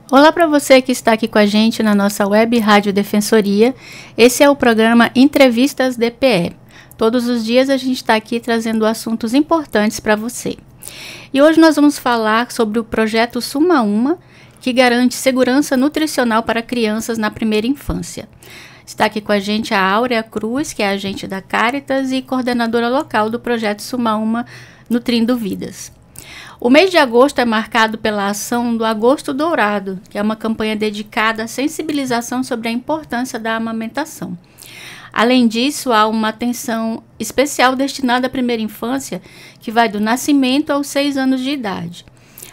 Olá para você que está aqui com a gente na nossa web Rádio Defensoria. Esse é o programa Entrevistas DPE. Todos os dias a gente está aqui trazendo assuntos importantes para você. E hoje nós vamos falar sobre o projeto Suma Uma, que garante segurança nutricional para crianças na primeira infância. Está aqui com a gente a Áurea Cruz, que é agente da Caritas e coordenadora local do projeto Suma Uma, Nutrindo Vidas. O mês de agosto é marcado pela ação do Agosto Dourado, que é uma campanha dedicada à sensibilização sobre a importância da amamentação. Além disso, há uma atenção especial destinada à primeira infância, que vai do nascimento aos 6 anos de idade.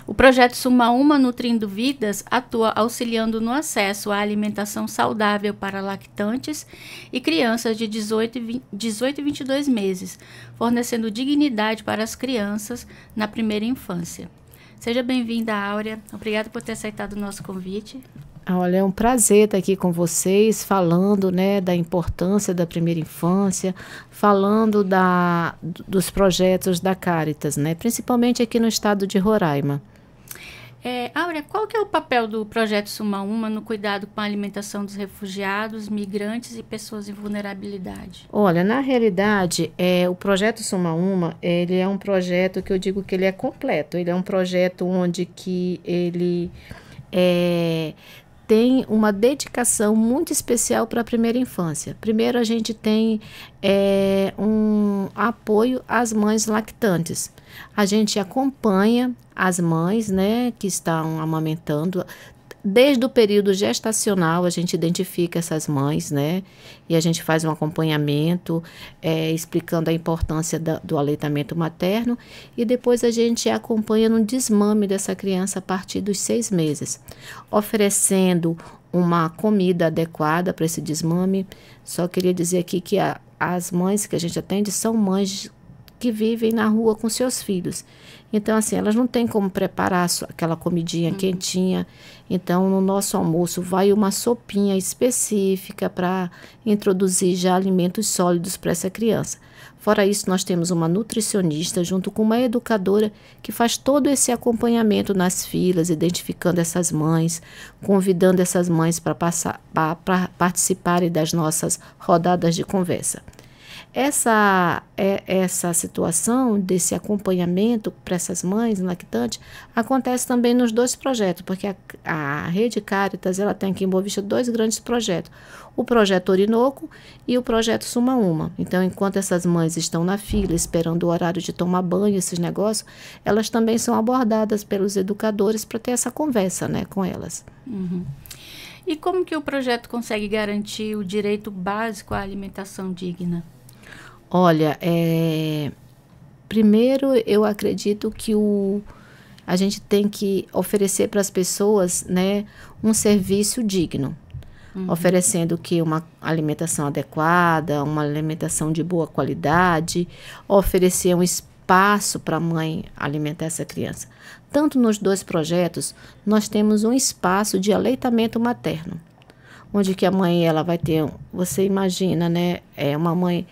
O projeto Suma Uma Nutrindo Vidas atua auxiliando no acesso à alimentação saudável para lactantes e crianças de 18 e 22 meses, fornecendo dignidade para as crianças na primeira infância. Seja bem-vinda, Áurea. Obrigada por ter aceitado o nosso convite. Olha, é um prazer estar aqui com vocês, falando, da importância da primeira infância, falando dos projetos da Caritas, principalmente aqui no estado de Roraima. Áurea, qual que é o papel do projeto Suma Uma no cuidado com a alimentação dos refugiados, migrantes e pessoas em vulnerabilidade? Olha, na realidade, o projeto Suma Uma, ele é um projeto que eu digo que ele é completo. Ele é um projeto onde que ele tem uma dedicação muito especial para a primeira infância. Primeiro, a gente tem um apoio às mães lactantes. A gente acompanha as mães, que estão amamentando. Desde o período gestacional, a gente identifica essas mães, e a gente faz um acompanhamento, explicando a importância do aleitamento materno, e depois a gente acompanha no desmame dessa criança a partir dos 6 meses, oferecendo uma comida adequada para esse desmame. Só queria dizer aqui que as mães que a gente atende são mães que vivem na rua com seus filhos. Então, assim, elas não têm como preparar aquela comidinha quentinha. Então, no nosso almoço vai uma sopinha específica para introduzir já alimentos sólidos para essa criança. Fora isso, nós temos uma nutricionista junto com uma educadora que faz todo esse acompanhamento nas filas, identificando essas mães, convidando essas mães para participarem das nossas rodadas de conversa. Essa situação desse acompanhamento para essas mães lactantes acontece também nos 2 projetos, porque a Rede Caritas ela tem aqui em Boa Vista 2 grandes projetos, o projeto Orinoco e o projeto Suma Uma. Então, enquanto essas mães estão na fila esperando o horário de tomar banho, esses negócios, elas também são abordadas pelos educadores para ter essa conversa com elas. Uhum. E como que o projeto consegue garantir o direito básico à alimentação digna? Olha, primeiro eu acredito que a gente tem que oferecer para as pessoas, um serviço digno, oferecendo uma alimentação adequada, uma alimentação de boa qualidade, oferecer um espaço para a mãe alimentar essa criança. Tanto nos 2 projetos, nós temos um espaço de aleitamento materno, onde que a mãe ela vai ter, você imagina, uma mãe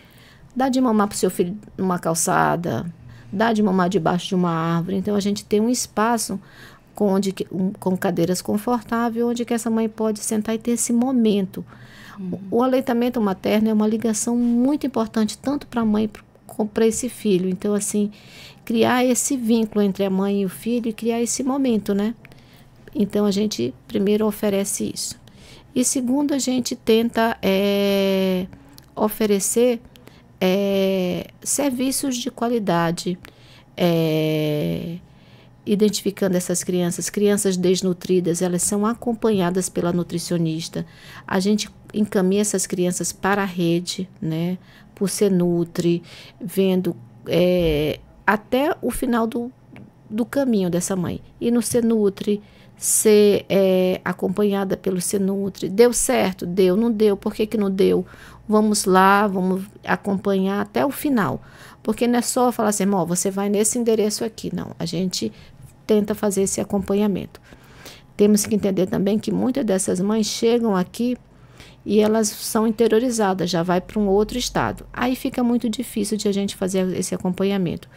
dá de mamar para o seu filho numa calçada, dá de mamar debaixo de uma árvore. Então, a gente tem um espaço com cadeiras confortáveis, onde que essa mãe pode sentar e ter esse momento. O aleitamento materno é uma ligação muito importante, tanto para a mãe como para esse filho. Então, assim, criar esse vínculo entre a mãe e o filho e criar esse momento, Então, a gente primeiro oferece isso. E segundo, a gente tenta oferecer serviços de qualidade, identificando essas crianças desnutridas, elas são acompanhadas pela nutricionista. A gente encaminha essas crianças para a rede, por Senutri, vendo até o final do caminho dessa mãe. E no Senutri, ser acompanhada pelo Senutri. Deu certo? Deu. Não deu? Por que não deu? Vamos lá, vamos acompanhar até o final. Porque não é só falar assim, você vai nesse endereço aqui. Não, a gente tenta fazer esse acompanhamento. Temos que entender também que muitas dessas mães chegam aqui e elas são interiorizadas, já vai para um outro estado. Aí fica muito difícil de a gente fazer esse acompanhamento.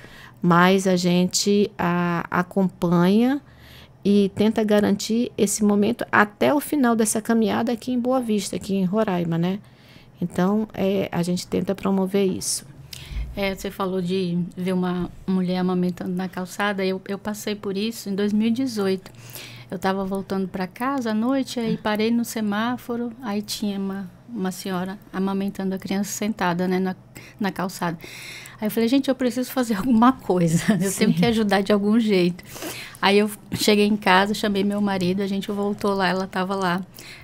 Mas a gente acompanha e tenta garantir esse momento até o final dessa caminhada aqui em Boa Vista, aqui em Roraima, né? Então, a gente tenta promover isso. Você falou de ver uma mulher amamentando na calçada. Eu passei por isso em 2018. Eu estava voltando para casa à noite, aí parei no semáforo, aí tinha uma senhora amamentando a criança sentada, né, na calçada. Aí eu falei, gente, eu preciso fazer alguma coisa, eu tenho que ajudar de algum jeito. Aí eu cheguei em casa, chamei meu marido, a gente voltou lá, ela estava lá.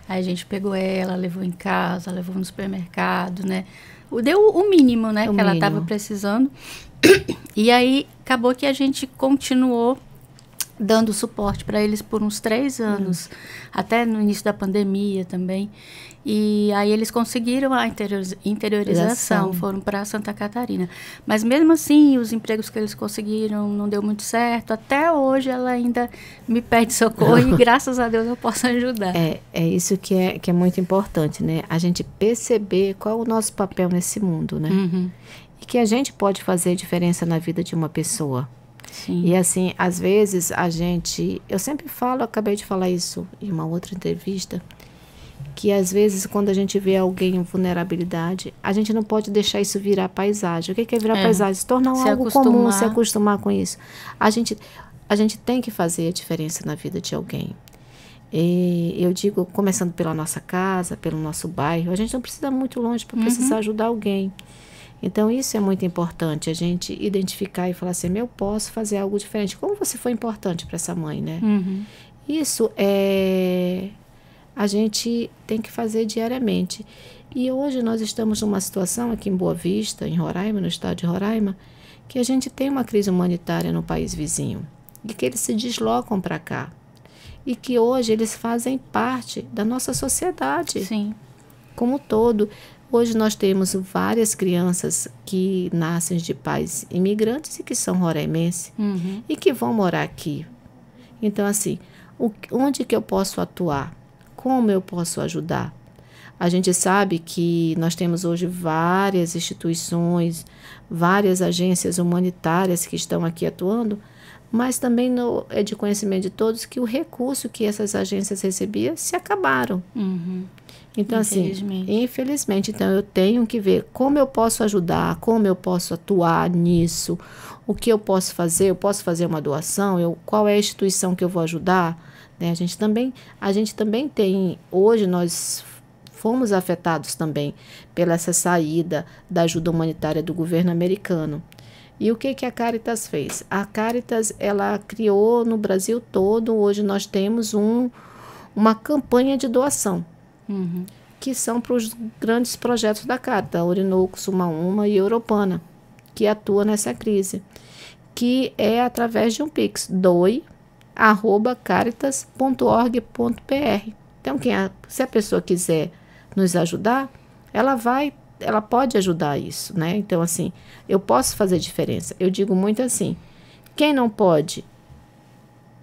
Aí a gente pegou ela, levou em casa, levou no supermercado, né? Deu o mínimo, né, que ela estava precisando. E aí acabou que a gente continuou dando suporte para eles por uns 3 anos, até no início da pandemia também. E aí eles conseguiram a interiorização, foram para Santa Catarina. Mas mesmo assim, os empregos que eles conseguiram não deu muito certo. Até hoje ela ainda me pede socorro e graças a Deus eu posso ajudar. É isso que é muito importante, né? A gente perceber qual é o nosso papel nesse mundo, né? E que a gente pode fazer diferença na vida de uma pessoa. Sim. E assim, às vezes eu sempre falo, acabei de falar isso em uma outra entrevista, que às vezes quando a gente vê alguém em vulnerabilidade, a gente não pode deixar isso virar paisagem. O que é virar paisagem? Se tornar algo comum, se acostumar com isso. A gente tem que fazer a diferença na vida de alguém. E eu digo, começando pela nossa casa, pelo nosso bairro, a gente não precisa ir muito longe para precisar ajudar alguém. Então, isso é muito importante, a gente identificar e falar assim, eu posso fazer algo diferente. Como você foi importante para essa mãe, né? Isso a gente tem que fazer diariamente. E hoje nós estamos numa situação aqui em Boa Vista, em Roraima, no estado de Roraima, que a gente tem uma crise humanitária no país vizinho. E que eles se deslocam para cá. E que hoje eles fazem parte da nossa sociedade. Sim. Como um todo. Hoje nós temos várias crianças que nascem de pais imigrantes e que são roraimenses e que vão morar aqui. Então, assim, onde que eu posso atuar? Como eu posso ajudar? A gente sabe que nós temos hoje várias instituições, várias agências humanitárias que estão aqui atuando, mas também é de conhecimento de todos que o recurso que essas agências recebiam se acabaram. Então, infelizmente, então eu tenho que ver como eu posso ajudar, como eu posso atuar nisso, o que eu posso fazer uma doação, qual é a instituição que eu vou ajudar, né? A gente também tem, hoje nós fomos afetados também pela essa saída da ajuda humanitária do governo americano. E o que a Caritas fez? A Caritas, ela criou no Brasil todo, hoje nós temos uma campanha de doação. Que são para os grandes projetos da Caritas, Orinoco, Sumaúma e Europana, que atua nessa crise, que é através de um Pix, doe@caritas.org.br. Então, se a pessoa quiser nos ajudar, ela pode ajudar isso, né? Então, assim, eu posso fazer diferença. Eu digo muito assim, quem não pode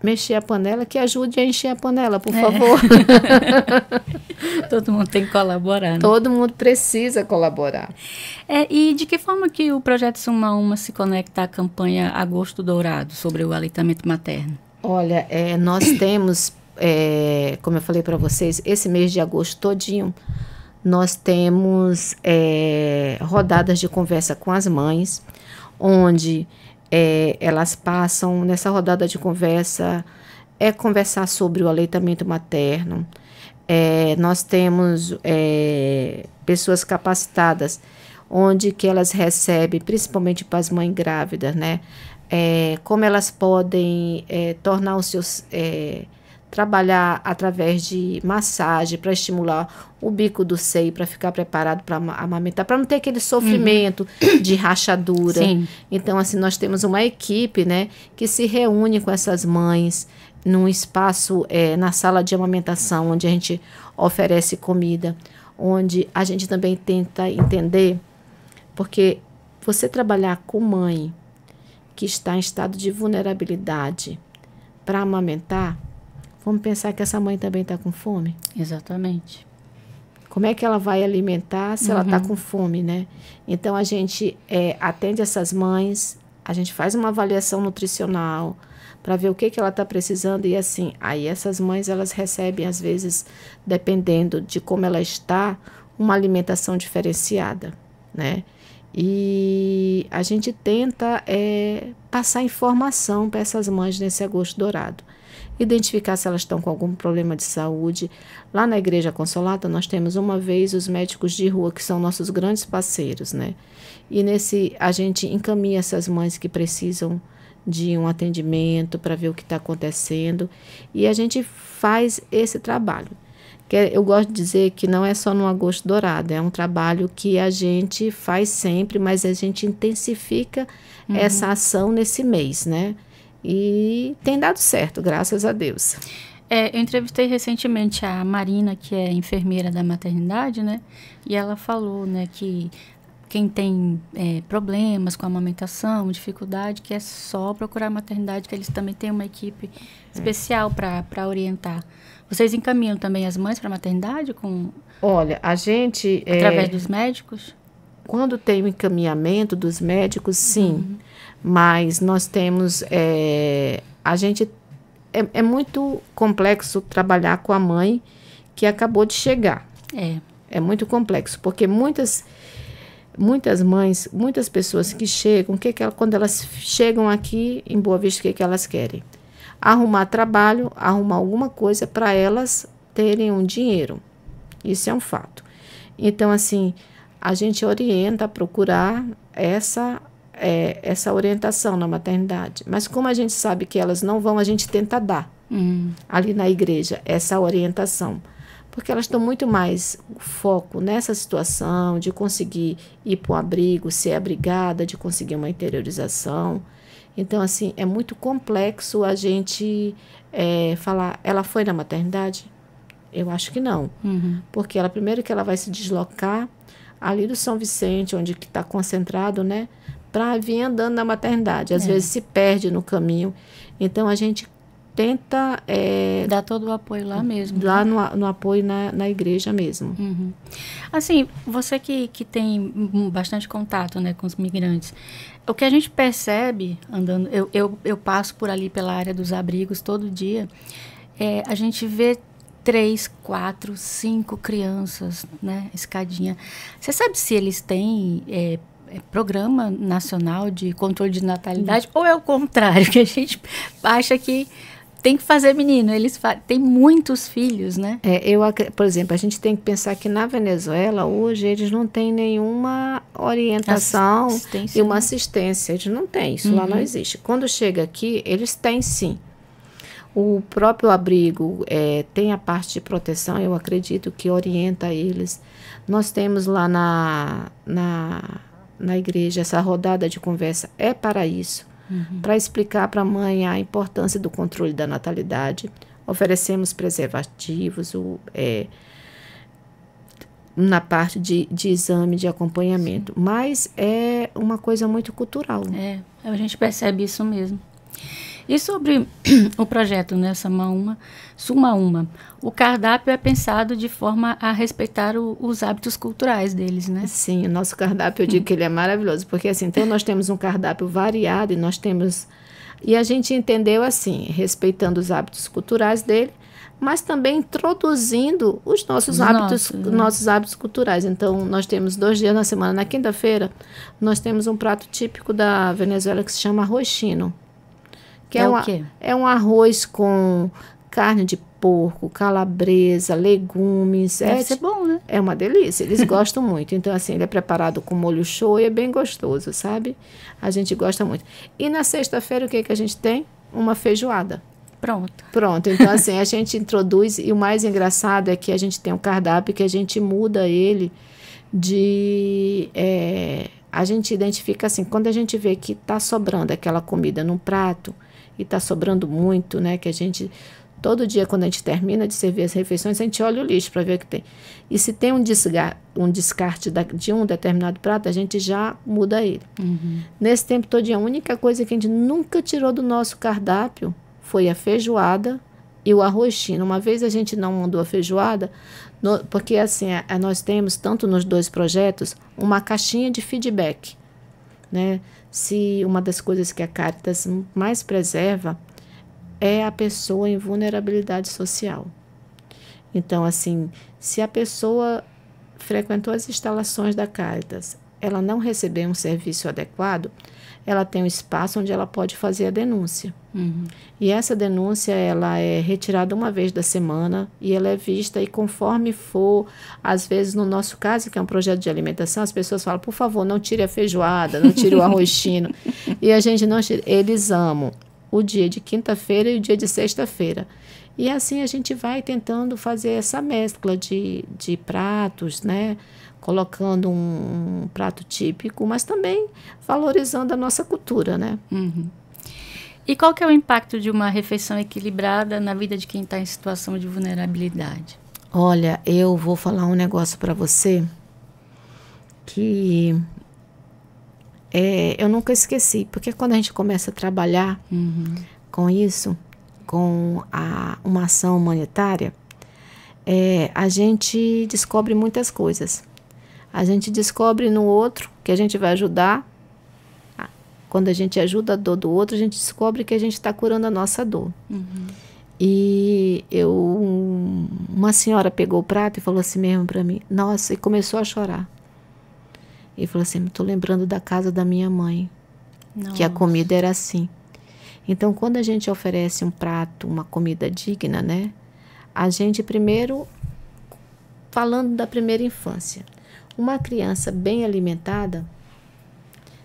mexer a panela, que ajude a encher a panela, por favor. Todo mundo tem que colaborar, né? Todo mundo precisa colaborar. E de que forma que o Projeto Sumaúma se conecta à campanha Agosto Dourado sobre o aleitamento materno? Olha, nós temos, como eu falei para vocês, esse mês de agosto todinho, nós temos rodadas de conversa com as mães, onde elas passam nessa rodada de conversa, conversar sobre o aleitamento materno. Nós temos pessoas capacitadas, onde que elas recebem, principalmente para as mães grávidas, né? Como elas podem tornar os seus... trabalhar através de massagem para estimular o bico do seio, para ficar preparado para amamentar, para não ter aquele sofrimento de rachadura. Sim. Então, assim, nós temos uma equipe, né, que se reúne com essas mães num espaço, na sala de amamentação, onde a gente oferece comida, onde a gente também tenta entender, porque você trabalhar com mãe que está em estado de vulnerabilidade para amamentar, vamos pensar que essa mãe também está com fome? Exatamente. Como é que ela vai alimentar se ela está com fome, né? Então, a gente atende essas mães, a gente faz uma avaliação nutricional para ver o que ela está precisando. E assim, aí essas mães, elas recebem, às vezes, dependendo de como ela está, uma alimentação diferenciada, né? E a gente tenta passar informação para essas mães nesse agosto dourado. Identificar se elas estão com algum problema de saúde. Lá na Igreja Consolata, nós temos uma vez os médicos de rua, que são nossos grandes parceiros, né? E a gente encaminha essas mães que precisam de um atendimento para ver o que está acontecendo. E a gente faz esse trabalho. Eu gosto de dizer que não é só no agosto dourado, é um trabalho que a gente faz sempre, mas a gente intensifica essa ação nesse mês, né? E tem dado certo, graças a Deus. Eu entrevistei recentemente a Marina, que é enfermeira da maternidade, né? E ela falou, né, que quem tem problemas com a amamentação, dificuldade, que é só procurar a maternidade, que eles também têm uma equipe especial para orientar. Vocês encaminham também as mães para a maternidade? Olha, a gente... Através dos médicos? Quando tem o encaminhamento dos médicos, sim. Mas nós temos... a gente... É muito complexo trabalhar com a mãe que acabou de chegar. É muito complexo, porque muitas mães, muitas pessoas que chegam, quando elas chegam aqui em Boa Vista, o que elas querem? Arrumar trabalho, arrumar alguma coisa para elas terem um dinheiro. Isso é um fato. Então, assim, a gente orienta a procurar essa orientação na maternidade. Mas como a gente sabe que elas não vão, a gente tenta dar ali na igreja essa orientação. Porque elas estão muito mais foco nessa situação de conseguir ir para o abrigo, ser abrigada, de conseguir uma interiorização. Então, assim, é muito complexo a gente falar, ela foi na maternidade? Eu acho que não. Porque primeiro que ela vai se deslocar ali do São Vicente, onde está concentrado, né? Para vir andando na maternidade. Às vezes se perde no caminho. Então, a gente tenta... dar todo o apoio lá mesmo. Lá no apoio na igreja mesmo. Assim, você que tem bastante contato, né, com os migrantes, o que a gente percebe andando... Eu passo por ali pela área dos abrigos todo dia, a gente vê 3, 4, 5 crianças, né, escadinha. Você sabe se eles têm... Programa Nacional de Controle de Natalidade, ou é o contrário, que a gente acha que tem que fazer menino, eles têm muitos filhos, né? Por exemplo, a gente tem que pensar que na Venezuela, hoje, eles não têm nenhuma orientação e uma assistência, eles não têm, isso lá não existe. Quando chega aqui, eles têm sim. O próprio abrigo tem a parte de proteção, eu acredito que orienta eles. Nós temos lá na igreja, essa rodada de conversa é para isso, para explicar para a mãe a importância do controle da natalidade. Oferecemos preservativos na parte de exame, de acompanhamento, mas é uma coisa muito cultural. A gente percebe isso mesmo. E sobre o projeto, né, Suma Uma, o cardápio é pensado de forma a respeitar os hábitos culturais deles, né? Sim, o nosso cardápio, eu digo que ele é maravilhoso, porque assim, então nós temos um cardápio variado e a gente entendeu assim, respeitando os hábitos culturais dele, mas também introduzindo os nossos hábitos culturais. Então, nós temos 2 dias na semana. Na quinta-feira, nós temos um prato típico da Venezuela que se chama arroz chino. Que o quê? É um arroz com carne de porco, calabresa, legumes. Deve ser bom, né? É uma delícia, eles gostam muito. Então, assim, ele é preparado com molho show e é bem gostoso, sabe? A gente gosta muito. E na sexta-feira, o que a gente tem? Uma feijoada. Pronto, então assim, a gente introduz, e o mais engraçado é que a gente tem um cardápio que a gente muda ele a gente identifica assim, quando a gente vê que está sobrando aquela comida num prato, e está sobrando muito, né, que a gente, todo dia quando a gente termina de servir as refeições, a gente olha o lixo para ver o que tem. E se tem um descarte de um determinado prato, a gente já muda ele. Nesse tempo todo, a única coisa que a gente nunca tirou do nosso cardápio foi a feijoada e o arroz chino. Uma vez a gente não mandou a feijoada, porque assim, nós temos, tanto nos 2 projetos, uma caixinha de feedback, né? Se uma das coisas que a Caritas mais preserva é a pessoa em vulnerabilidade social. Então, assim, se a pessoa frequentou as instalações da Caritas, ela não recebeu um serviço adequado, ela tem um espaço onde ela pode fazer a denúncia. E essa denúncia, ela é retirada uma vez da semana e ela é vista, e conforme for, às vezes no nosso caso, que é um projeto de alimentação, as pessoas falam, por favor, não tire a feijoada, não tire o arroz chino. E a gente não tira. Eles amam o dia de quinta-feira e o dia de sexta-feira. E assim a gente vai tentando fazer essa mescla de pratos, né? Colocando um prato típico, mas também valorizando a nossa cultura, né? E qual que é o impacto de uma refeição equilibrada na vida de quem está em situação de vulnerabilidade? Olha, eu vou falar um negócio para você que eu nunca esqueci, porque quando a gente começa a trabalhar com isso, com uma ação humanitária, a gente descobre muitas coisas. A gente descobre no outro que a gente vai ajudar. Quando a gente ajuda a dor do outro, a gente descobre que a gente está curando a nossa dor. E uma senhora pegou o prato e falou assim mesmo para mim, nossa, e começou a chorar. E falou assim, estou lembrando da casa da minha mãe, que a comida era assim. Então, quando a gente oferece um prato, uma comida digna, né? A gente primeiro, falando da primeira infância, uma criança bem alimentada,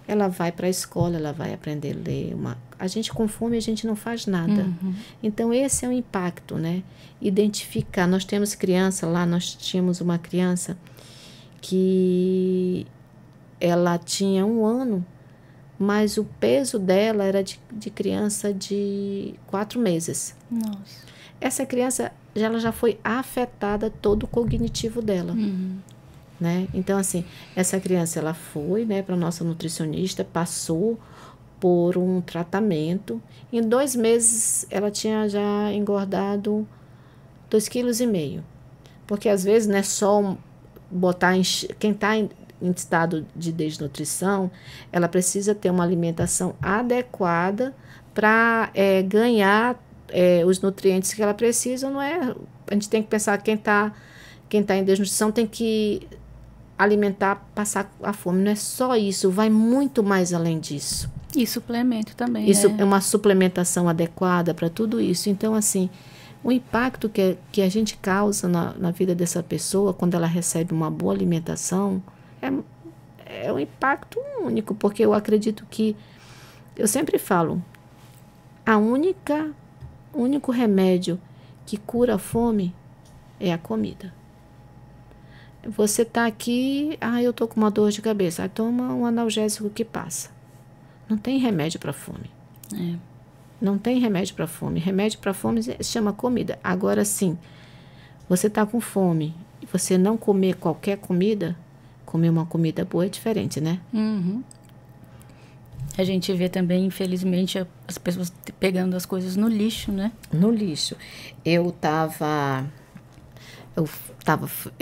ela vai para a escola, ela vai aprender a ler. A gente com fome, a gente não faz nada. Então, esse é o impacto, né? Identificar. Nós temos criança lá, nós tínhamos uma criança que ela tinha 1 ano, mas o peso dela era de criança de 4 meses. Nossa. Essa criança, ela já foi afetada todo o cognitivo dela. Né? Então, assim, essa criança, ela foi, né, para a nossa nutricionista, passou por um tratamento. Em 2 meses, ela tinha já engordado 2,5 kg. Porque, às vezes, não é só botar... Quem está em estado de desnutrição, ela precisa ter uma alimentação adequada para ganhar os nutrientes que ela precisa. Não é... A gente tem que pensar que quem tá em desnutrição tem que alimentar, passar a fome. Não é só isso, vai muito mais além disso. E suplemento também, Isso né? é uma suplementação adequada para tudo isso. Então, assim, o impacto que a gente causa na vida dessa pessoa, quando ela recebe uma boa alimentação, é um impacto único, porque eu acredito que, eu sempre falo, o único remédio que cura a fome é a comida. Você está aqui, eu estou com uma dor de cabeça, toma um analgésico que passa. Não tem remédio para fome. Não tem remédio para fome. Remédio para fome se chama comida. Agora sim, você está com fome e você não comer qualquer comida, comer uma comida boa é diferente, né? A gente vê também, infelizmente, as pessoas pegando as coisas no lixo, né? No lixo. Eu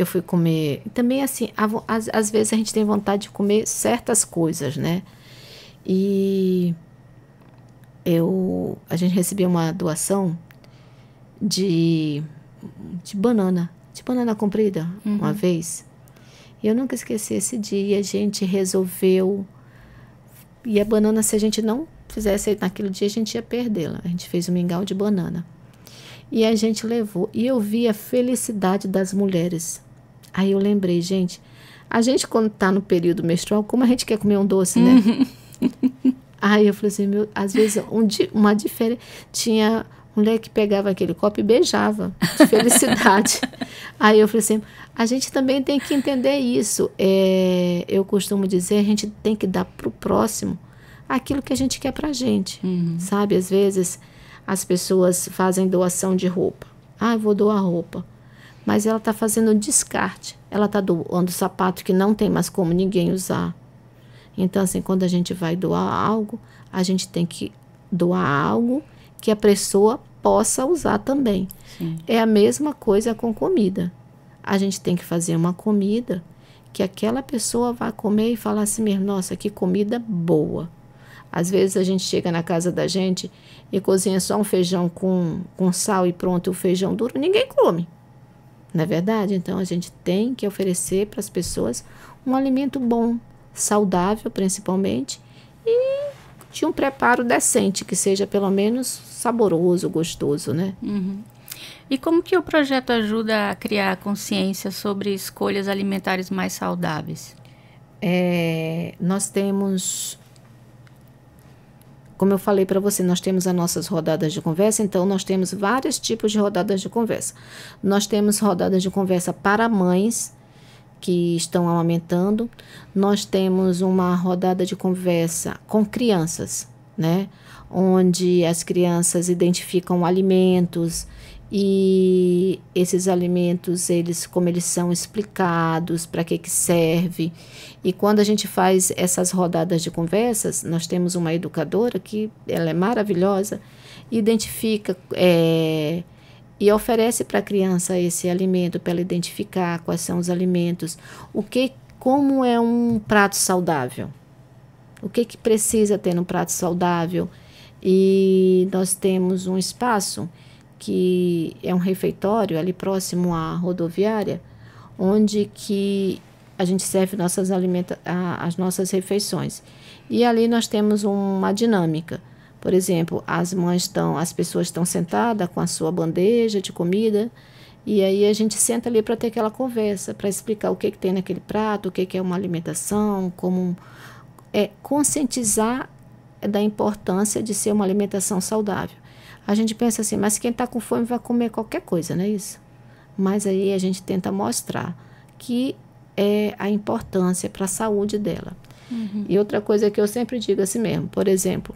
fui comer... Também, assim, às vezes a gente tem vontade de comer certas coisas, né? E a gente recebeu uma doação de banana comprida, uma vez. E eu nunca esqueci esse dia. A gente resolveu... E a banana, se a gente não fizesse naquele dia, a gente ia perdê-la. A gente fez um mingau de banana. E a gente levou. E eu vi a felicidade das mulheres. Aí eu lembrei, gente, a gente quando está no período menstrual, como a gente quer comer um doce, né? Aí eu falei assim, às vezes uma diferença. Tinha mulher que pegava aquele copo e beijava, de felicidade. Aí eu falei assim, a gente também tem que entender isso. Eu costumo dizer, a gente tem que dar para o próximo aquilo que a gente quer para a gente, sabe? Às vezes as pessoas fazem doação de roupa. Eu vou doar roupa. Mas ela está fazendo descarte. Ela está doando sapato que não tem mais como ninguém usar. Então, assim, quando a gente vai doar algo, a gente tem que doar algo que a pessoa possa usar também. Sim. É a mesma coisa com comida. A gente tem que fazer uma comida que aquela pessoa vai comer e falar assim mesmo, nossa, que comida boa. Às vezes a gente chega na casa da gente e cozinha só um feijão com sal e pronto, o feijão duro, ninguém come. Não é verdade? Então a gente tem que oferecer para as pessoas um alimento bom, saudável principalmente, e de um preparo decente, que seja pelo menos saboroso, gostoso, né? Uhum. E como que o projeto ajuda a criar consciência sobre escolhas alimentares mais saudáveis? Nós temos, como eu falei para você, nós temos as nossas rodadas de conversa, então nós temos vários tipos de rodadas de conversa. Nós temos rodadas de conversa para mães que estão amamentando, nós temos uma rodada de conversa com crianças, né? Onde as crianças identificam alimentos e esses alimentos, como eles são explicados, para que serve. E quando a gente faz essas rodadas de conversas, nós temos uma educadora que ela é maravilhosa, identifica e oferece para a criança esse alimento, para ela identificar quais são os alimentos, como é um prato saudável, o que precisa ter no prato saudável. E nós temos um espaço que é um refeitório ali próximo à rodoviária, onde que a gente serve as nossas refeições. E ali nós temos uma dinâmica. Por exemplo, as pessoas estão sentadas com a sua bandeja de comida, e aí a gente senta ali para ter aquela conversa, para explicar o que tem naquele prato, o que é uma alimentação, conscientizar da importância de ser uma alimentação saudável. A gente pensa assim, mas quem está com fome vai comer qualquer coisa, não é isso? Mas aí a gente tenta mostrar que é a importância para a saúde dela. Uhum. E outra coisa que eu sempre digo assim mesmo, por exemplo,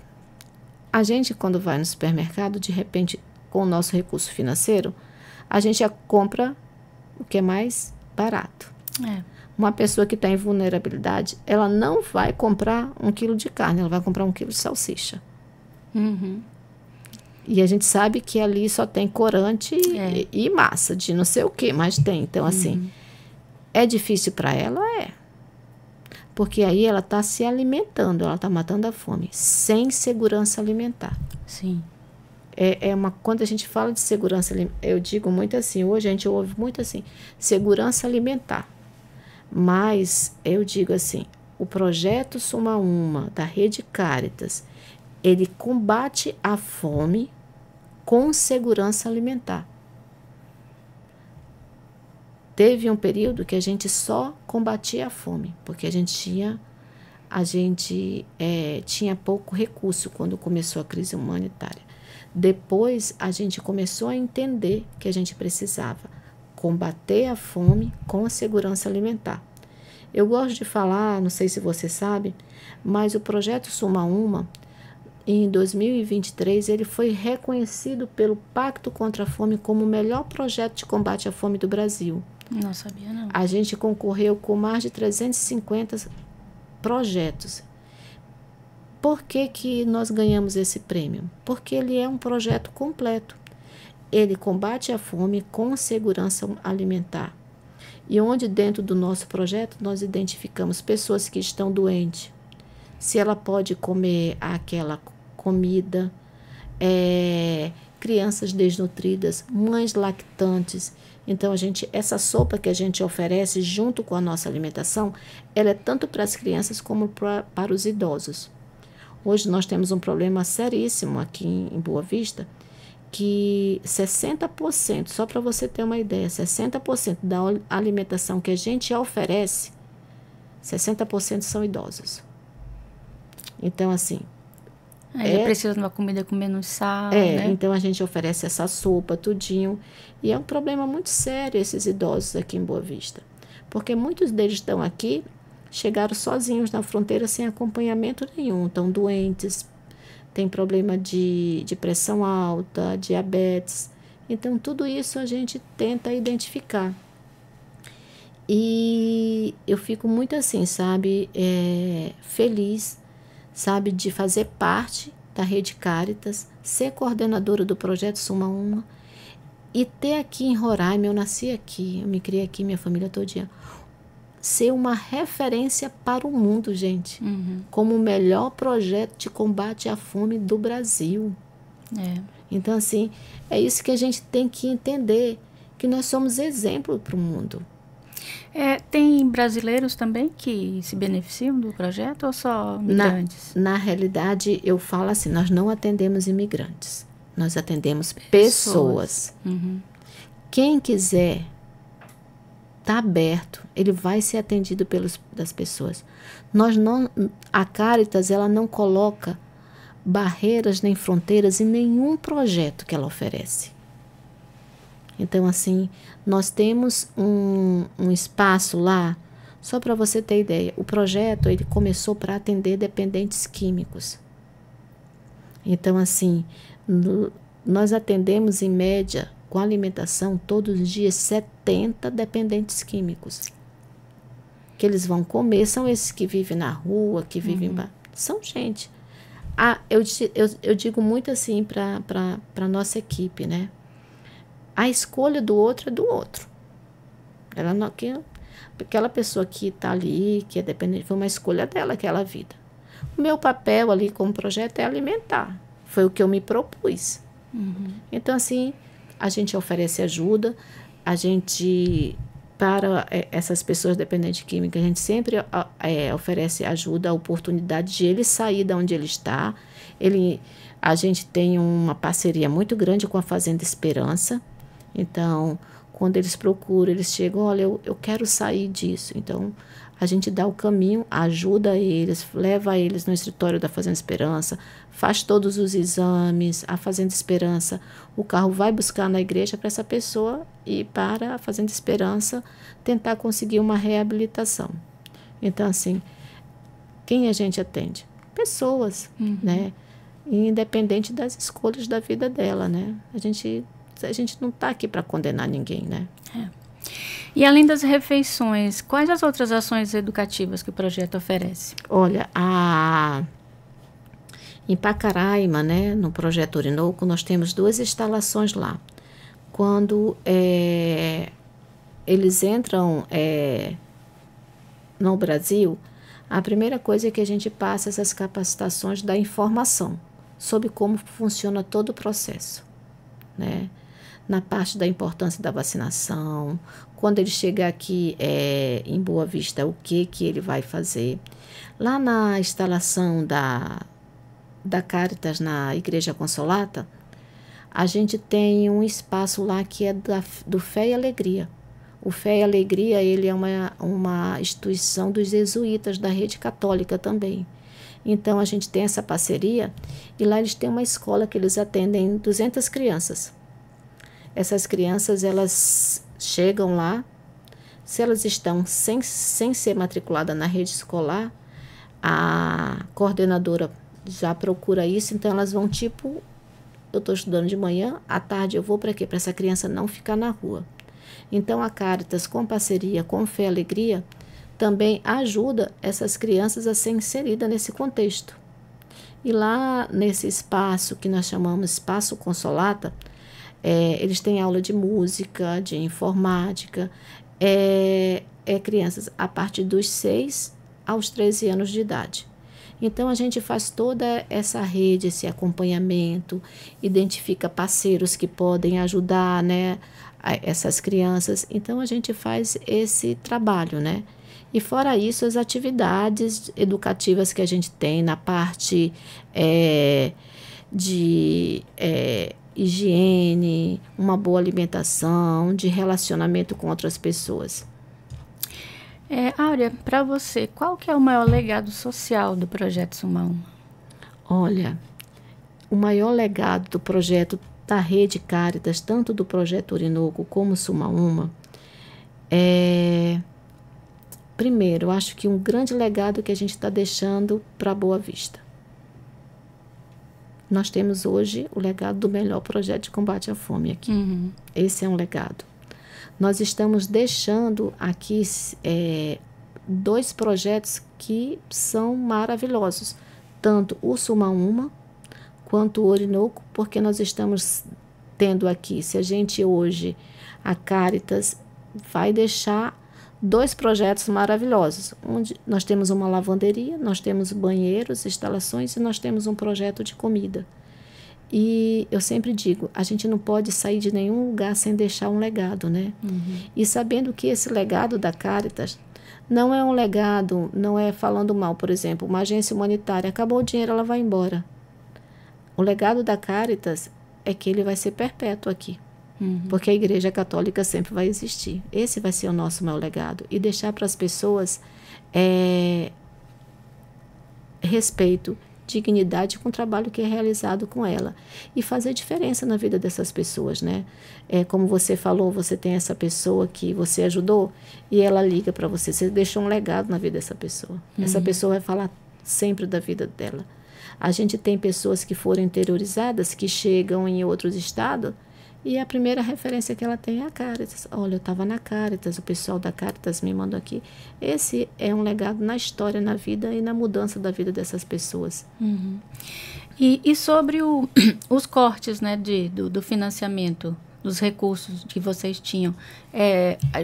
a gente quando vai no supermercado, de repente, com o nosso recurso financeiro, a gente já compra o que é mais barato. Uma pessoa que está em vulnerabilidade, ela não vai comprar 1 quilo de carne, ela vai comprar 1 quilo de salsicha. Uhum. E a gente sabe que ali só tem corante e massa, de não sei o que, mas tem. Então, assim, é difícil para ela? Porque aí ela está se alimentando, ela está matando a fome, sem segurança alimentar. Sim. Quando a gente fala de segurança alimentar, eu digo muito assim, hoje a gente ouve muito assim, segurança alimentar. Mas eu digo assim, o projeto Suma Uma, da Rede Cáritas, ele combate a fome com segurança alimentar. Teve um período que a gente só combatia a fome, porque a gente tinha pouco recurso quando começou a crise humanitária. Depois, a gente começou a entender que a gente precisava combater a fome com a segurança alimentar. Eu gosto de falar, não sei se você sabe, mas o projeto Suma Uma, em 2023, ele foi reconhecido pelo Pacto contra a Fome como o melhor projeto de combate à fome do Brasil. Não sabia, não. A gente concorreu com mais de 350 projetos. Por que nós ganhamos esse prêmio? Porque ele é um projeto completo. Ele combate a fome com segurança alimentar. E onde dentro do nosso projeto nós identificamos pessoas que estão doentes, se ela pode comer aquela comida, crianças desnutridas, mães lactantes. Então, essa sopa que a gente oferece junto com a nossa alimentação, ela é tanto para as crianças como para os idosos. Hoje nós temos um problema seríssimo aqui em Boa Vista, que 60%, só para você ter uma ideia, 60% da alimentação que a gente oferece, 60% são idosos. Então, assim... precisa de uma comida com menos sal, né? Então a gente oferece essa sopa, tudinho. E é um problema muito sério esses idosos aqui em Boa Vista. Porque muitos deles estão aqui, chegaram sozinhos na fronteira sem acompanhamento nenhum, estão doentes, tem problema de pressão alta, diabetes. Então, tudo isso a gente tenta identificar. E eu fico muito assim, sabe, feliz, sabe, de fazer parte da Rede Cáritas, ser coordenadora do projeto Suma Uma e ter aqui em Roraima, eu nasci aqui, eu me criei aqui, minha família todinha, ser uma referência para o mundo, gente, como o melhor projeto de combate à fome do Brasil. Então, assim, é isso que a gente tem que entender, que nós somos exemplo para o mundo. Tem brasileiros também que se beneficiam do projeto ou só imigrantes? Na realidade, eu falo assim, nós não atendemos imigrantes, nós atendemos pessoas. Quem quiser, está aberto, ele vai ser atendido das pessoas. A Caritas, ela não coloca barreiras nem fronteiras em nenhum projeto que ela oferece. Então, assim, nós temos um espaço lá, só para você ter ideia, o projeto ele começou para atender dependentes químicos. Então, assim, nós atendemos em média, com alimentação, todos os dias, 70 dependentes químicos. Que eles vão comer, são esses que vivem na rua, que vivem... São gente. Eu digo muito assim para a nossa equipe, né? A escolha do outro é do outro. Aquela pessoa que está ali, que é dependente, foi uma escolha dela, aquela vida. O meu papel ali como projeto é alimentar. Foi o que eu me propus. Então, assim, a gente oferece ajuda, para essas pessoas dependentes de química, a gente sempre oferece ajuda, a oportunidade de ele sair de onde ele está. A gente tem uma parceria muito grande com a Fazenda Esperança. Então, quando eles procuram, eles chegam, olha, eu quero sair disso. Então, a gente dá o caminho, ajuda eles, leva eles no escritório da Fazenda Esperança, faz todos os exames, a Fazenda Esperança, o carro vai buscar na igreja para essa pessoa e para a Fazenda Esperança tentar conseguir uma reabilitação. Então, assim, quem a gente atende? Pessoas, né? Independente das escolhas da vida dela, né? A gente não está aqui para condenar ninguém, né? E além das refeições, quais as outras ações educativas que o projeto oferece? Olha, em Pacaraima, né, no Projeto Orinoco, nós temos 2 instalações lá. Quando eles entram no Brasil, a primeira coisa é que a gente passa essas capacitações da informação sobre como funciona todo o processo, né? Na parte da importância da vacinação, quando ele chegar aqui em Boa Vista, o que ele vai fazer. Lá na instalação da Caritas, na Igreja Consolata, a gente tem um espaço lá que é do Fé e Alegria. O Fé e Alegria, ele é uma instituição dos jesuítas da rede católica também. Então, a gente tem essa parceria e lá eles têm uma escola que eles atendem 200 crianças. Essas crianças, elas chegam lá, se elas estão sem ser matriculadas na rede escolar, a coordenadora já procura isso, então elas vão eu estou estudando de manhã, à tarde eu vou para quê? Para essa criança não ficar na rua. Então a Caritas, com parceria com Fé e Alegria, também ajuda essas crianças a ser inseridas nesse contexto. E lá nesse espaço que nós chamamos Espaço Consolata, eles têm aula de música, de informática, crianças a partir dos 6 aos 13 anos de idade. Então, a gente faz toda essa rede, esse acompanhamento, identifica parceiros que podem ajudar, né, essas crianças. Então, a gente faz esse trabalho, né? E fora isso, as atividades educativas que a gente tem na parte de higiene, uma boa alimentação, de relacionamento com outras pessoas. Áurea, para você, qual que é o maior legado social do Projeto Suma Uma? Olha, o maior legado do projeto da Rede Caritas, tanto do Projeto Orinoco como Suma Uma, primeiro, eu acho que um grande legado que a gente está deixando para Boa Vista. Nós temos hoje o legado do melhor projeto de combate à fome aqui. Esse é um legado. Nós estamos deixando aqui 2 projetos que são maravilhosos, tanto o Suma Uma quanto o Orinoco, porque nós estamos tendo aqui, se a gente hoje, a Caritas vai deixar 2 projetos maravilhosos, onde nós temos uma lavanderia, nós temos banheiros, instalações e nós temos um projeto de comida. E eu sempre digo, a gente não pode sair de nenhum lugar sem deixar um legado, né? E sabendo que esse legado da Caritas não é um legado, não é falando mal, por exemplo, uma agência humanitária, acabou o dinheiro, ela vai embora. O legado da Caritas é que ele vai ser perpétuo aqui. Porque a Igreja Católica sempre vai existir. Esse vai ser o nosso maior legado. E deixar para as pessoas respeito, dignidade com o trabalho que é realizado com ela. E fazer diferença na vida dessas pessoas, né? Como você falou, você tem essa pessoa que você ajudou e ela liga para você. Você deixou um legado na vida dessa pessoa. Essa pessoa vai falar sempre da vida dela. A gente tem pessoas que foram interiorizadas, que chegam em outros estados, e a primeira referência que ela tem é a Caritas. Olha, eu estava na Caritas, o pessoal da Caritas me mandou aqui. Esse é um legado na história, na vida e na mudança da vida dessas pessoas. E sobre os cortes, né, do financiamento, dos recursos que vocês tinham,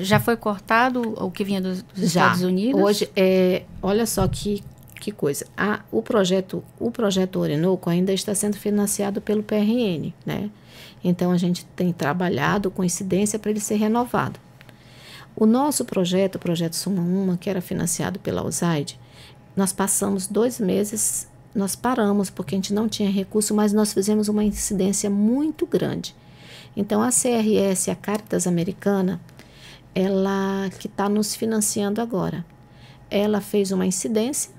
já foi cortado o que vinha dos Estados Unidos? Hoje, olha só que coisa. O projeto Orinoco ainda está sendo financiado pelo PRN, né? Então, a gente tem trabalhado com incidência para ele ser renovado. O nosso projeto, o projeto Suma Uma, que era financiado pela USAID, nós passamos 2 meses, nós paramos porque a gente não tinha recurso, mas nós fizemos uma incidência muito grande. Então, a CRS, a Caritas Americana, ela que está nos financiando agora, ela fez uma incidência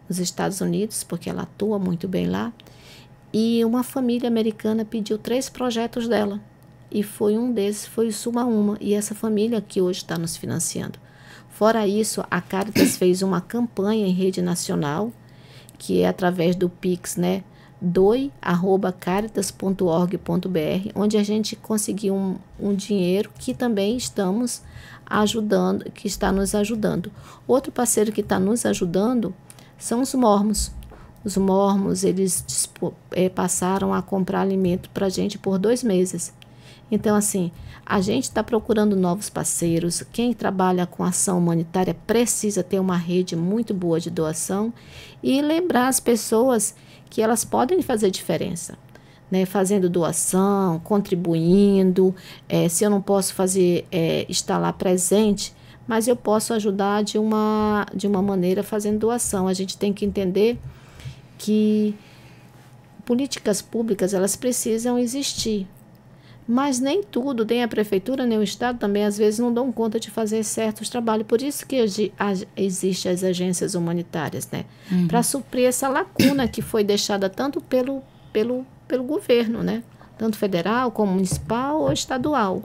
nos Estados Unidos, porque ela atua muito bem lá, e uma família americana pediu 3 projetos dela. E foi um desses, foi o Suma Uma. E essa família que hoje está nos financiando. Fora isso, a Caritas fez uma campanha em rede nacional, que é através do Pix, né? doe@caritas.org.br, onde a gente conseguiu um dinheiro que também estamos ajudando, que está nos ajudando. Outro parceiro que está nos ajudando são os mormons. Os mormons, eles passaram a comprar alimento para a gente por 2 meses. Então, assim, a gente está procurando novos parceiros. Quem trabalha com ação humanitária precisa ter uma rede muito boa de doação e lembrar as pessoas que elas podem fazer diferença, né? Fazendo doação, contribuindo. Se eu não posso estar lá presente, mas eu posso ajudar de uma maneira fazendo doação. A gente tem que entender que políticas públicas, elas precisam existir, mas nem tudo, nem a prefeitura, nem o Estado também, às vezes, não dão conta de fazer certos trabalhos. Por isso que existem as agências humanitárias, né? Para suprir essa lacuna que foi deixada tanto pelo governo, né? Tanto federal, como municipal ou estadual.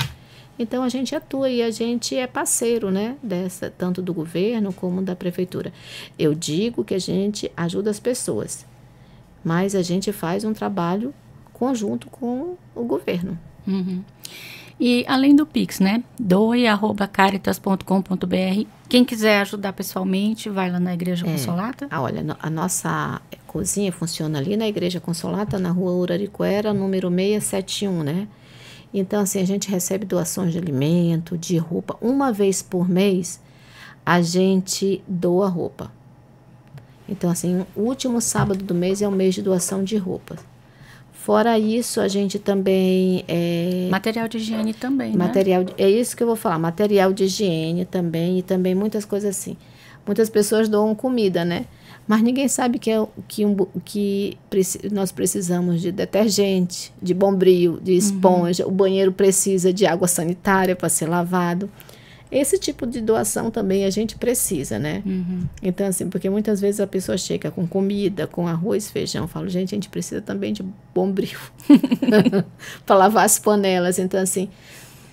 Então, a gente atua e a gente é parceiro, né? Tanto do governo como da prefeitura. Eu digo que a gente ajuda as pessoas, mas a gente faz um trabalho conjunto com o governo. E além do Pix, né? doe@caritas.com.br. Quem quiser ajudar pessoalmente, vai lá na Igreja Consolata? Olha, a nossa cozinha funciona ali na Igreja Consolata, na rua Uraricuera, número 671, né? Então, assim, a gente recebe doações de alimento, de roupa. Uma vez por mês, a gente doa roupa. Então, assim, o último sábado do mês é o mês de doação de roupas. Fora isso, a gente também... Material de higiene também, né? É isso que eu vou falar. Material de higiene também, e também muitas coisas assim. Muitas pessoas doam comida, né? Mas ninguém sabe que nós precisamos de detergente, de bombril, de esponja. O banheiro precisa de água sanitária para ser lavado. Esse tipo de doação também a gente precisa, né? Então, assim, porque muitas vezes a pessoa chega com comida, com arroz, feijão. Eu falo, gente, a gente precisa também de bombril para lavar as panelas. Então, assim,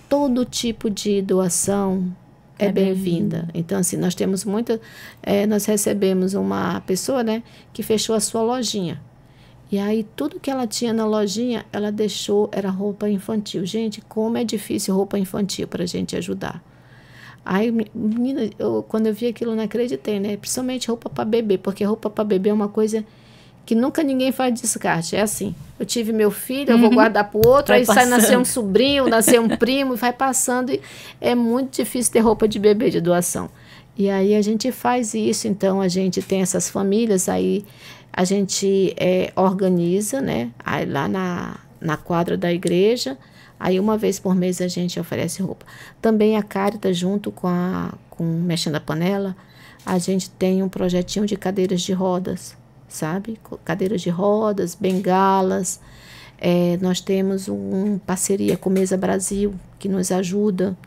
todo tipo de doação é bem-vinda. Então, assim, nós temos nós recebemos uma pessoa, né, que fechou a sua lojinha. E aí, tudo que ela tinha na lojinha, ela deixou, era roupa infantil. Gente, como é difícil roupa infantil para a gente ajudar. Aí, menina, quando eu vi aquilo, não acreditei, né? Principalmente roupa para bebê, porque roupa para bebê é uma coisa que nunca ninguém faz descarte. É assim, eu tive meu filho, eu vou guardar para o outro, aí sai nascer um sobrinho, nascer um primo, e vai passando. E é muito difícil ter roupa de bebê de doação. E aí a gente faz isso, então a gente tem essas famílias, aí a gente organiza, né? Aí lá na quadra da igreja, aí uma vez por mês a gente oferece roupa. Também a Caritas, junto com Mexendo a Panela, a gente tem um projetinho de cadeiras de rodas, sabe? Cadeiras de rodas, bengalas. Nós temos uma parceria com Mesa Brasil, que nos ajuda.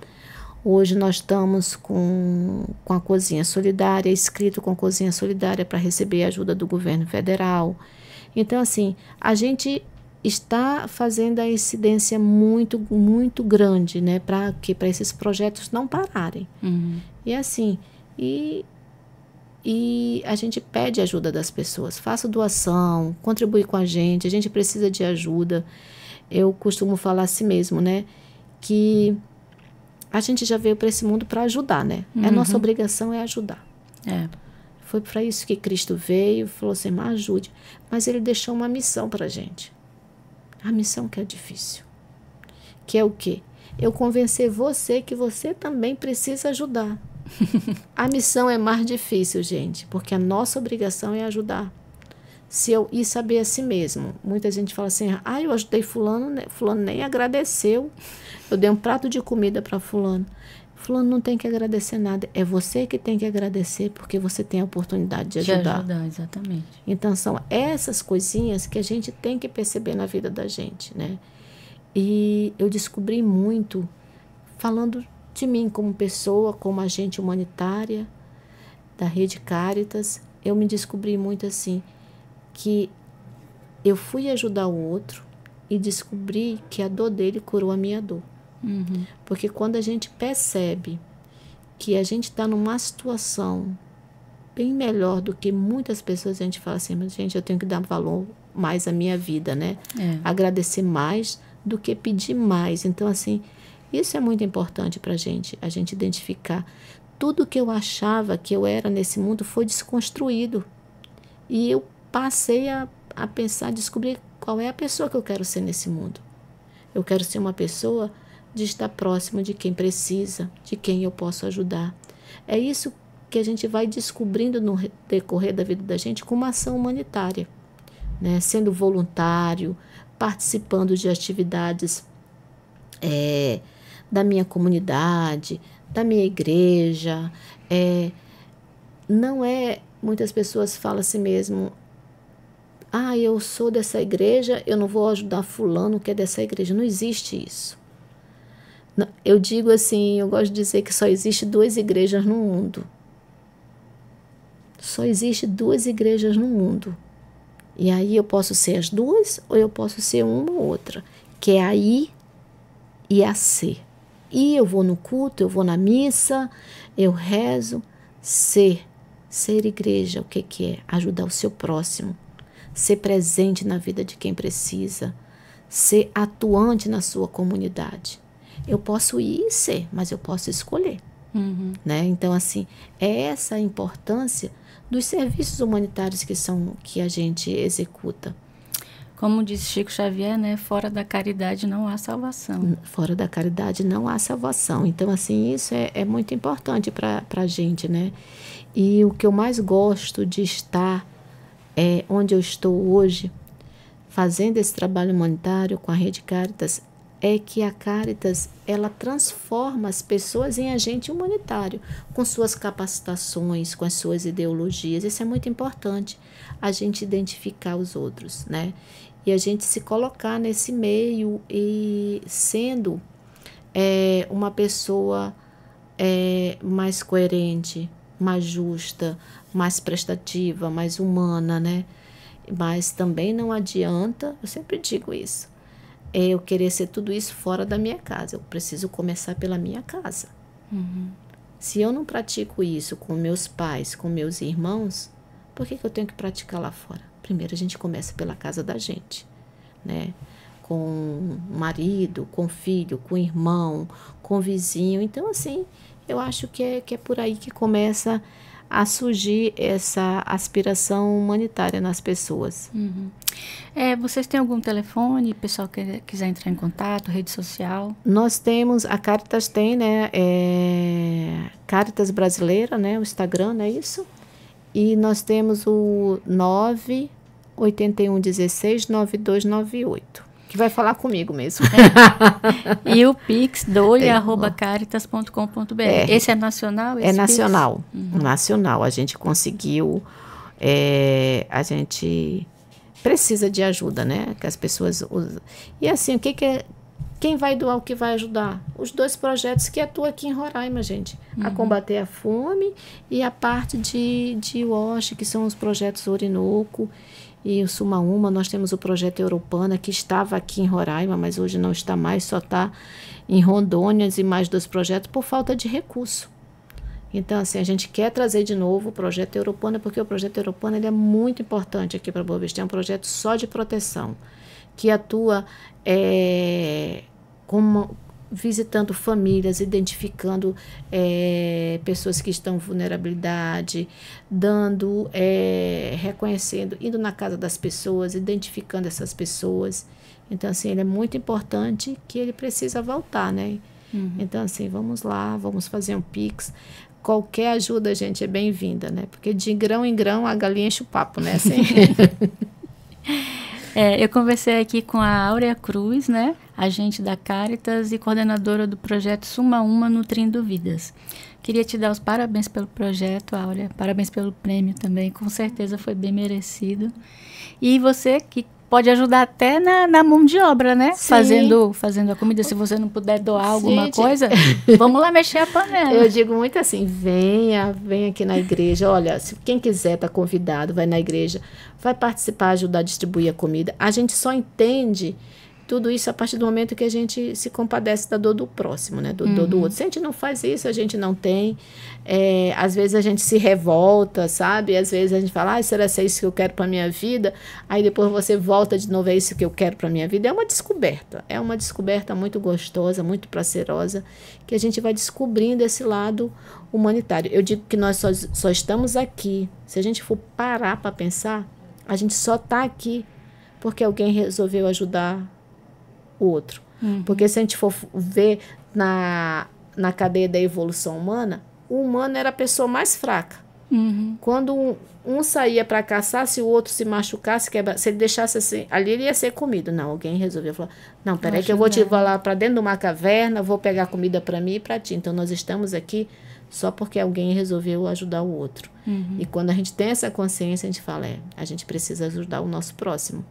Hoje nós estamos com a Cozinha Solidária, inscrito com a Cozinha Solidária para receber a ajuda do governo federal. Então, assim, a gente está fazendo a incidência muito, muito grande, né, para esses projetos não pararem. E assim, e a gente pede ajuda das pessoas. Faça doação, contribui com a gente precisa de ajuda. Eu costumo falar assim mesmo, né, que a gente já veio para esse mundo para ajudar, né? A nossa obrigação é ajudar. Foi para isso que Cristo veio, falou assim, mas ajude. Mas ele deixou uma missão para a gente. A missão que é difícil. Que é o quê? Eu convencer você que você também precisa ajudar. A missão é mais difícil, gente, porque a nossa obrigação é ajudar. E saber a si mesmo. Muita gente fala assim, eu ajudei fulano, né? Fulano nem agradeceu. Eu dei um prato de comida para fulano. Fulano não tem que agradecer nada. É você que tem que agradecer, porque você tem a oportunidade de ajudar. De ajudar, exatamente. Então, são essas coisinhas que a gente tem que perceber na vida da gente, né? E eu descobri muito, falando de mim como pessoa, como agente humanitária da Rede Caritas, eu me descobri muito assim, que eu fui ajudar o outro e descobri que a dor dele curou a minha dor. Porque quando a gente percebe que a gente está numa situação bem melhor do que muitas pessoas, a gente fala assim, mas gente, eu tenho que dar valor mais à minha vida, né? Agradecer mais do que pedir mais. Então, assim, isso é muito importante para a gente identificar. Tudo que eu achava que eu era nesse mundo foi desconstruído. E eu passei a pensar, descobrir qual é a pessoa que eu quero ser nesse mundo. Eu quero ser uma pessoa de estar próximo de quem precisa, de quem eu posso ajudar. É isso que a gente vai descobrindo no decorrer da vida da gente com uma ação humanitária, né? Sendo voluntário, participando de atividades da minha comunidade, da minha igreja. Muitas pessoas falam assim mesmo, eu sou dessa igreja, eu não vou ajudar fulano que é dessa igreja. Não existe isso. Eu digo assim, eu gosto de dizer que só existe 2 igrejas no mundo. Só existe 2 igrejas no mundo. E aí eu posso ser as 2 ou eu posso ser uma ou outra. Que é a I e a C. E eu vou no culto, eu vou na missa, eu rezo. Ser igreja, o que é? Ajudar o seu próximo. Ser presente na vida de quem precisa. Ser atuante na sua comunidade. Eu posso ir e ser, mas eu posso escolher. Né? Então, assim, é essa a importância dos serviços humanitários que a gente executa. Como disse Chico Xavier, né? Fora da caridade não há salvação. Fora da caridade não há salvação. Então, assim, isso é muito importante para a gente, né? E o que eu mais gosto de estar onde eu estou hoje, fazendo esse trabalho humanitário com a Rede Caritas, é que a Caritas, ela transforma as pessoas em agente humanitário, com suas capacitações, com as suas ideologias. Isso é muito importante, a gente identificar os outros, né? E a gente se colocar nesse meio e sendo uma pessoa mais coerente, mais justa, mais prestativa, mais humana, né? Mas também não adianta, eu sempre digo isso, eu querer ser tudo isso fora da minha casa. Eu preciso começar pela minha casa. Se eu não pratico isso com meus pais, com meus irmãos, por que eu tenho que praticar lá fora? Primeiro a gente começa pela casa da gente, né? Com marido, com filho, com irmão, com vizinho. Então, assim, eu acho que é por aí que começa a surgir essa aspiração humanitária nas pessoas. Uhum. Vocês têm algum telefone, pessoal que quiser entrar em contato, rede social? Nós temos, a Caritas tem, né, Caritas Brasileira, né, o Instagram, não é isso? E nós temos o 981169298, que vai falar comigo mesmo. E o Pix, dole@caritas.com.br. Esse é nacional? É nacional. Nacional. A gente conseguiu, a gente precisa de ajuda, né? Que as pessoas usam. E assim, quem vai doar, o que vai ajudar? Os 2 projetos que atuam aqui em Roraima, gente. A combater a fome e a parte de WASH, que são os projetos Orinoco e o Suma Uma. Nós temos o projeto Europana, que estava aqui em Roraima, mas hoje não está mais, só está em Rondônia, e mais 2 projetos por falta de recurso. Então, assim, a gente quer trazer de novo o projeto Europana, porque o projeto Europana ele é muito importante aqui para Boa Vista. É um projeto só de proteção, que atua visitando famílias, identificando pessoas que estão em vulnerabilidade, reconhecendo, indo na casa das pessoas, identificando essas pessoas. Então, assim, ele é muito importante, que ele precisa voltar, né? Então, assim, vamos lá, vamos fazer um Pix. Qualquer ajuda, gente, é bem-vinda, né? Porque de grão em grão a galinha enche o papo, né? Assim. Eu conversei aqui com a Áurea Cruz, né? Agente da Caritas e coordenadora do projeto Suma Uma Nutrindo Vidas. Queria te dar os parabéns pelo projeto, Áurea. Parabéns pelo prêmio também. Com certeza foi bem merecido. E você que pode ajudar até na mão de obra, né? Fazendo a comida. Se você não puder doar alguma coisa, vamos lá mexer a panela. Eu digo muito assim, venha aqui na igreja. Olha, se quem quiser tá convidado, vai na igreja, vai participar, ajudar a distribuir a comida. A gente só entende tudo isso a partir do momento que a gente se compadece da dor do próximo, né? Do outro. Se a gente não faz isso, a gente não tem. Às vezes a gente se revolta, sabe? Às vezes a gente fala, será que é isso que eu quero para minha vida? Aí depois você volta de novo, é isso que eu quero para minha vida. É uma descoberta muito gostosa, muito prazerosa, que a gente vai descobrindo esse lado humanitário. Eu digo que nós só estamos aqui. Se a gente for parar para pensar, a gente só está aqui porque alguém resolveu ajudar o outro. Porque se a gente for ver na cadeia da evolução humana, o humano era a pessoa mais fraca. Quando um saía para caçar, se o outro se machucasse, se ele deixasse assim, ali ele ia ser comido. Não, alguém resolveu falar, não, peraí que eu vou te levar lá para dentro de uma caverna, vou pegar comida para mim e para ti. Então nós estamos aqui só porque alguém resolveu ajudar o outro. E quando a gente tem essa consciência, a gente fala, a gente precisa ajudar o nosso próximo.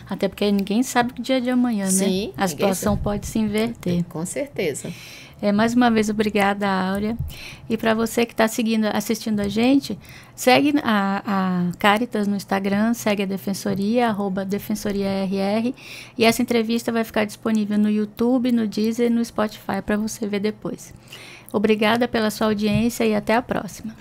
Até porque ninguém sabe o dia de amanhã, né? A situação pode se inverter. Com certeza. Mais uma vez, obrigada, Áurea. E para você que está assistindo a gente, segue a Caritas no Instagram, segue a Defensoria, @DefensoriaRR. E essa entrevista vai ficar disponível no YouTube, no Deezer e no Spotify para você ver depois. Obrigada pela sua audiência e até a próxima.